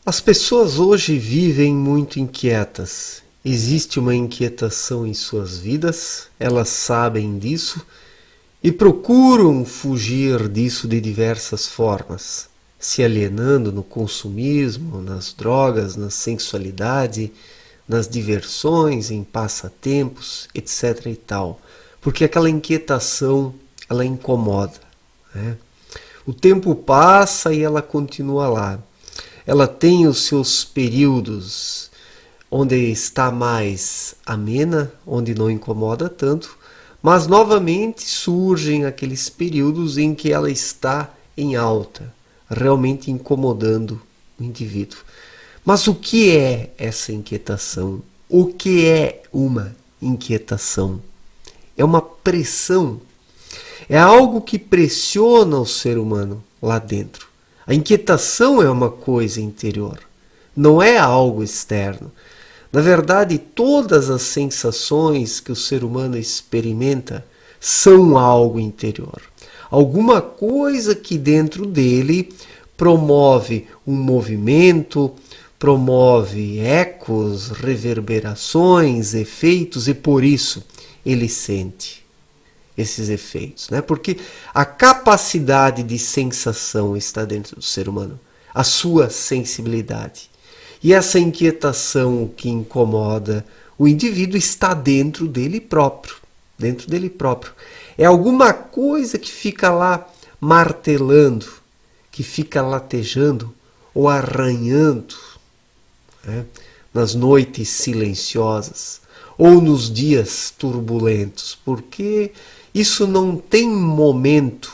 As pessoas hoje vivem muito inquietas. Existe uma inquietação em suas vidas, elas sabem disso e procuram fugir disso de diversas formas, se alienando no consumismo, nas drogas, na sensualidade, nas diversões, em passatempos, etc. e tal. Porque aquela inquietação, ela incomoda, né? O tempo passa e ela continua lá. Ela tem os seus períodos onde está mais amena, onde não incomoda tanto, mas novamente surgem aqueles períodos em que ela está em alta, realmente incomodando o indivíduo. Mas o que é essa inquietação? O que é uma inquietação? É uma pressão, é algo que pressiona o ser humano lá dentro. A inquietação é uma coisa interior, não é algo externo. Na verdade, todas as sensações que o ser humano experimenta são algo interior. Alguma coisa que dentro dele promove um movimento, promove ecos, reverberações, efeitos e por isso ele sente esses efeitos, né? Porque a capacidade de sensação está dentro do ser humano, a sua sensibilidade. E essa inquietação que incomoda o indivíduo está dentro dele próprio, dentro dele próprio. É alguma coisa que fica lá martelando, que fica latejando ou arranhando, né? Nas noites silenciosas ou nos dias turbulentos, porque isso não tem momento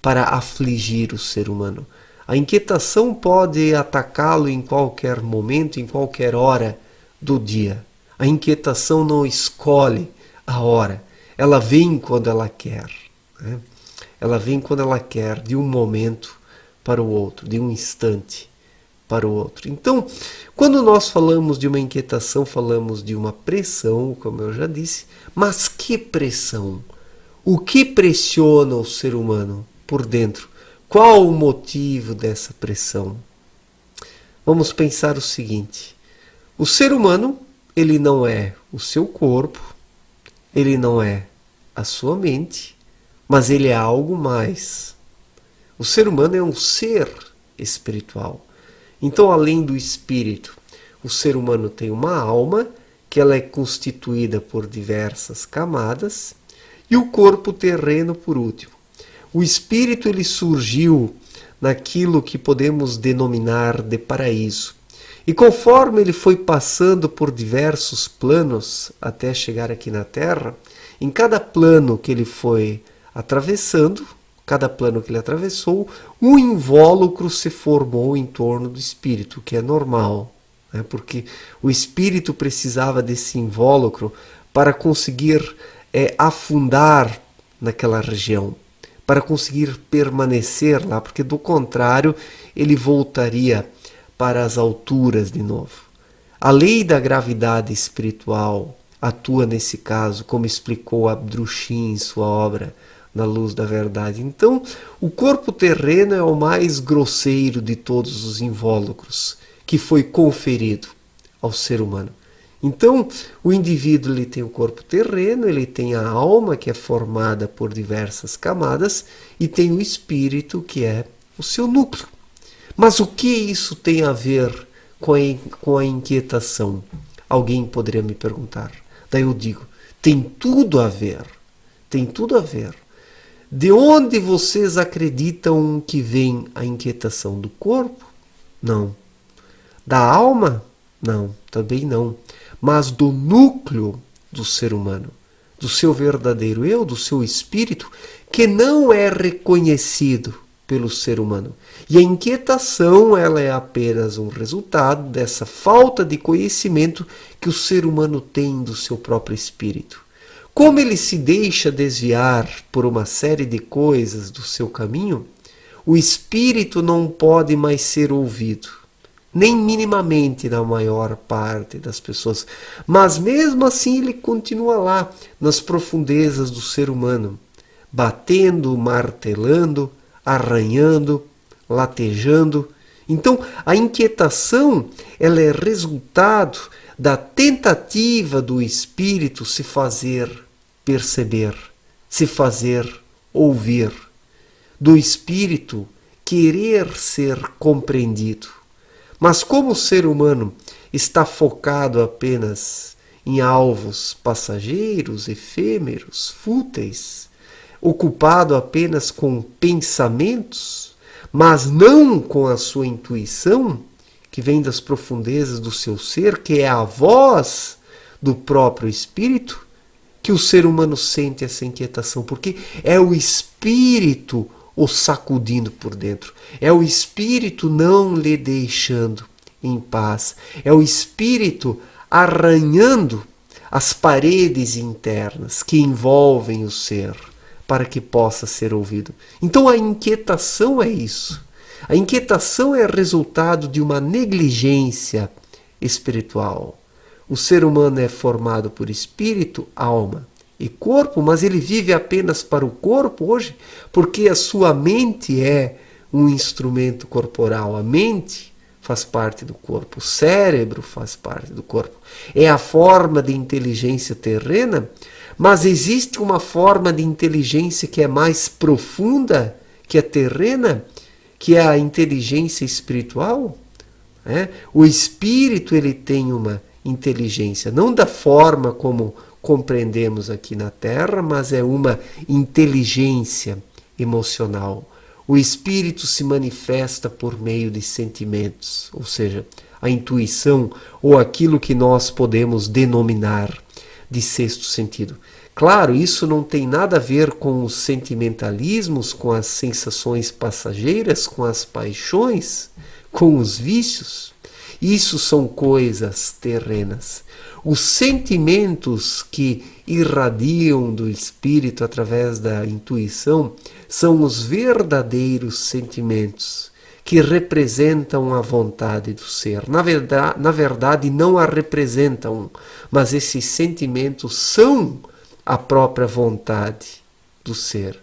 para afligir o ser humano. A inquietação pode atacá-lo em qualquer momento, em qualquer hora do dia. A inquietação não escolhe a hora, ela vem quando ela quer, né? Ela vem quando ela quer, de um momento para o outro, de um instante para o outro. Então, quando nós falamos de uma inquietação, falamos de uma pressão, como eu já disse, mas que pressão? O que pressiona o ser humano por dentro? Qual o motivo dessa pressão? Vamos pensar o seguinte: o ser humano, ele não é o seu corpo, ele não é a sua mente, mas ele é algo mais. O ser humano é um ser espiritual. Então, além do espírito, o ser humano tem uma alma, que ela é constituída por diversas camadas, e o corpo terreno por último. O espírito ele surgiu naquilo que podemos denominar de paraíso. E conforme ele foi passando por diversos planos até chegar aqui na Terra, em cada plano que ele foi atravessando, cada plano que ele atravessou, um invólucro se formou em torno do espírito, que é normal, né? Porque o espírito precisava desse invólucro para conseguir afundar naquela região, para conseguir permanecer lá, porque do contrário ele voltaria para as alturas de novo. A lei da gravidade espiritual atua nesse caso, como explicou Abdrushim em sua obra Na Luz da Verdade. Então, o corpo terreno é o mais grosseiro de todos os invólucros que foi conferido ao ser humano. Então, o indivíduo ele tem o corpo terreno, ele tem a alma, que é formada por diversas camadas, e tem o espírito, que é o seu núcleo. Mas o que isso tem a ver com a inquietação? Alguém poderia me perguntar. Daí eu digo, tem tudo a ver. Tem tudo a ver. De onde vocês acreditam que vem a inquietação? Do corpo? Não. Da alma? Não, também não. Mas do núcleo do ser humano, do seu verdadeiro eu, do seu espírito, que não é reconhecido pelo ser humano. E a inquietação, ela é apenas um resultado dessa falta de conhecimento que o ser humano tem do seu próprio espírito. Como ele se deixa desviar por uma série de coisas do seu caminho, o espírito não pode mais ser ouvido, nem minimamente na maior parte das pessoas. Mas mesmo assim ele continua lá, nas profundezas do ser humano, batendo, martelando, arranhando, latejando Então, a inquietação, ela é resultado da tentativa do espírito se fazer perceber, se fazer ouvir, do espírito querer ser compreendido. Mas como o ser humano está focado apenas em alvos passageiros, efêmeros, fúteis, ocupado apenas com pensamentos, mas não com a sua intuição, que vem das profundezas do seu ser, que é a voz do próprio espírito, que o ser humano sente essa inquietação, porque é o espírito o sacudindo por dentro, é o espírito não lhe deixando em paz, é o espírito arranhando as paredes internas que envolvem o ser, para que possa ser ouvido. Então a inquietação é isso. A inquietação é resultado de uma negligência espiritual. O ser humano é formado por espírito, alma e corpo, mas ele vive apenas para o corpo hoje, porque a sua mente é um instrumento corporal. A mente faz parte do corpo, o cérebro faz parte do corpo. É a forma de inteligência terrena, mas existe uma forma de inteligência que é mais profunda que a terrena, que é a inteligência espiritual. O espírito, ele tem uma inteligência, não da forma como compreendemos aqui na Terra, mas é uma inteligência emocional. O espírito se manifesta por meio de sentimentos, ou seja, a intuição ou aquilo que nós podemos denominar de sexto sentido. Claro, isso não tem nada a ver com os sentimentalismos, com as sensações passageiras, com as paixões, com os vícios. Isso são coisas terrenas. Os sentimentos que irradiam do espírito através da intuição são os verdadeiros sentimentos que representam a vontade do ser. Na verdade, não a representam, mas esses sentimentos são a própria vontade do ser.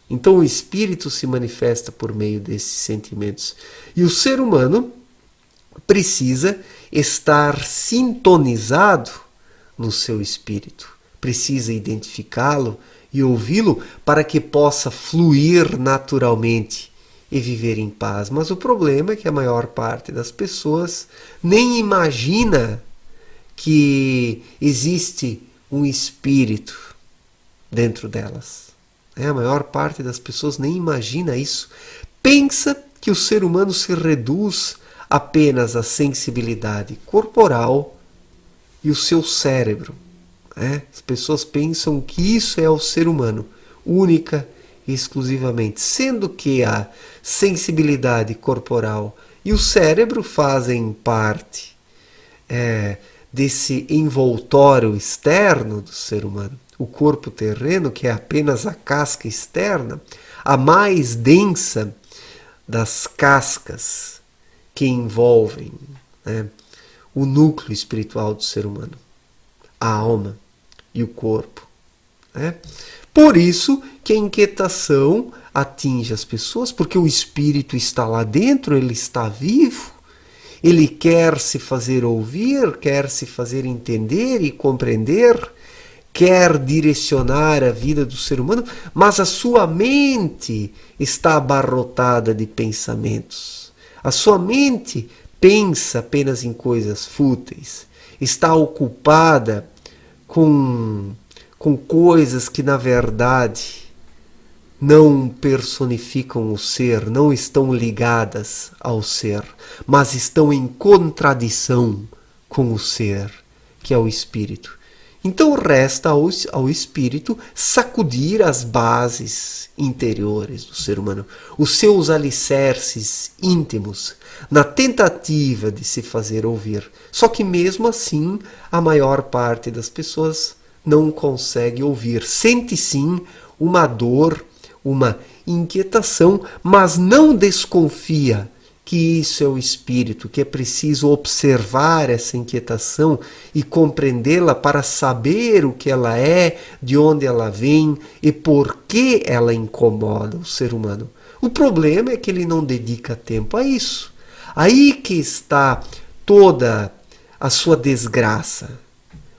Então o espírito se manifesta por meio desses sentimentos. E o ser humano precisa estar sintonizado no seu espírito. Precisa identificá-lo e ouvi-lo para que possa fluir naturalmente e viver em paz. Mas o problema é que a maior parte das pessoas nem imagina que existe um espírito dentro delas. A maior parte das pessoas nem imagina isso. Pensa que o ser humano se reduz apenas à sensibilidade corporal e o seu cérebro. As pessoas pensam que isso é o ser humano, única e exclusivamente, sendo que a sensibilidade corporal e o cérebro fazem parte desse envoltório externo do ser humano. O corpo terreno, que é apenas a casca externa, a mais densa das cascas que envolvem o núcleo espiritual do ser humano, a alma e o corpo. Por isso que a inquietação atinge as pessoas, porque o espírito está lá dentro, ele está vivo, ele quer se fazer ouvir, quer se fazer entender e compreender, quer direcionar a vida do ser humano, mas a sua mente está abarrotada de pensamentos. A sua mente pensa apenas em coisas fúteis, está ocupada com coisas que na verdade não personificam o ser, não estão ligadas ao ser, mas estão em contradição com o ser, que é o espírito. Então resta ao espírito sacudir as bases interiores do ser humano, os seus alicerces íntimos, na tentativa de se fazer ouvir. Só que mesmo assim, a maior parte das pessoas não consegue ouvir. Sente sim uma dor, uma inquietação, mas não desconfia que isso é o espírito, que é preciso observar essa inquietação e compreendê-la para saber o que ela é, de onde ela vem e por que ela incomoda o ser humano. O problema é que ele não dedica tempo a isso. Aí que está toda a sua desgraça.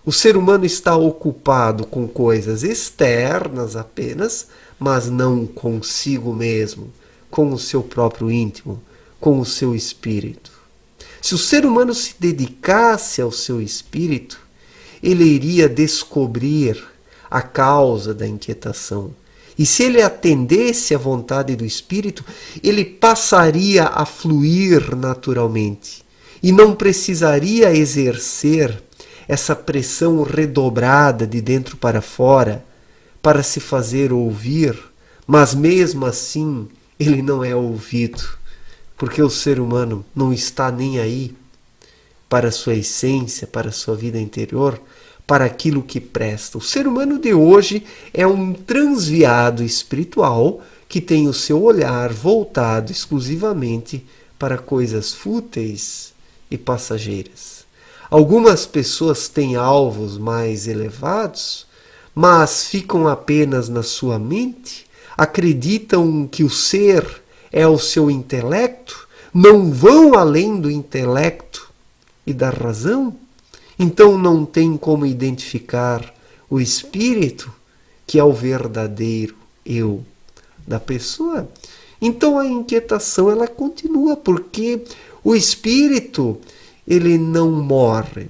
O ser humano está ocupado com coisas externas apenas, mas não consigo mesmo, com o seu próprio íntimo, com o seu espírito. Se o ser humano se dedicasse ao seu espírito, ele iria descobrir a causa da inquietação. E se ele atendesse à vontade do espírito, ele passaria a fluir naturalmente e não precisaria exercer essa pressão redobrada de dentro para fora para se fazer ouvir, mas mesmo assim ele não é ouvido, porque o ser humano não está nem aí para a sua essência, para a sua vida interior, para aquilo que presta. O ser humano de hoje é um transviado espiritual que tem o seu olhar voltado exclusivamente para coisas fúteis e passageiras. Algumas pessoas têm alvos mais elevados, mas ficam apenas na sua mente, acreditam que o ser é o seu intelecto, não vão além do intelecto e da razão, então não tem como identificar o espírito, que é o verdadeiro eu da pessoa. Então a inquietação ela continua, porque o espírito ele não morre.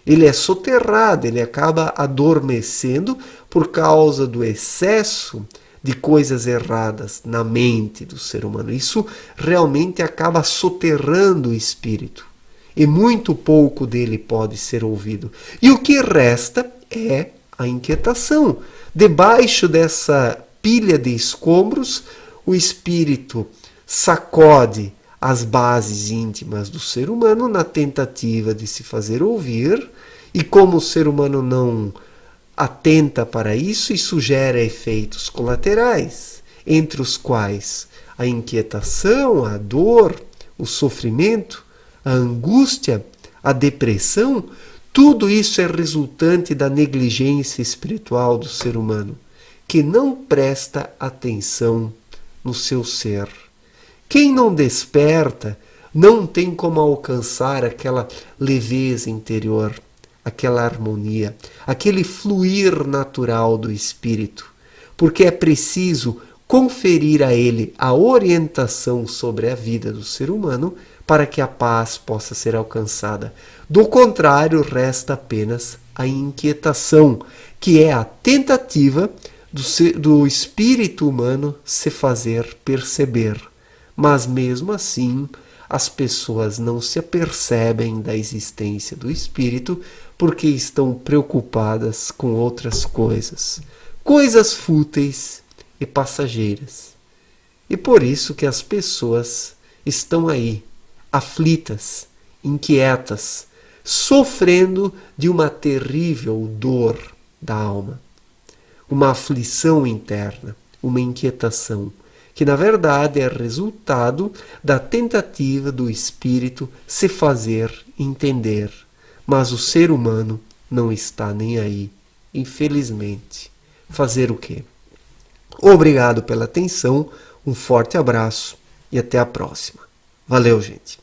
Ele é soterrado, ele acaba adormecendo por causa do excesso de coisas erradas na mente do ser humano. Isso realmente acaba soterrando o espírito. E muito pouco dele pode ser ouvido. E o que resta é a inquietação. Debaixo dessa pilha de escombros, o espírito sacode as bases íntimas do ser humano na tentativa de se fazer ouvir, e como o ser humano não atenta para isso, isso gera efeitos colaterais, entre os quais a inquietação, a dor, o sofrimento, a angústia, a depressão. Tudo isso é resultante da negligência espiritual do ser humano, que não presta atenção no seu ser. Quem não desperta não tem como alcançar aquela leveza interior, aquela harmonia, aquele fluir natural do espírito, porque é preciso conferir a ele a orientação sobre a vida do ser humano para que a paz possa ser alcançada. Do contrário, resta apenas a inquietação, que é a tentativa do espírito humano se fazer perceber. Mas mesmo assim, as pessoas não se apercebem da existência do espírito porque estão preocupadas com outras coisas, coisas fúteis e passageiras. E por isso que as pessoas estão aí, aflitas, inquietas, sofrendo de uma terrível dor da alma, uma aflição interna, uma inquietação, que na verdade é resultado da tentativa do espírito se fazer entender. Mas o ser humano não está nem aí, infelizmente. Fazer o quê? Obrigado pela atenção, um forte abraço e até a próxima. Valeu, gente!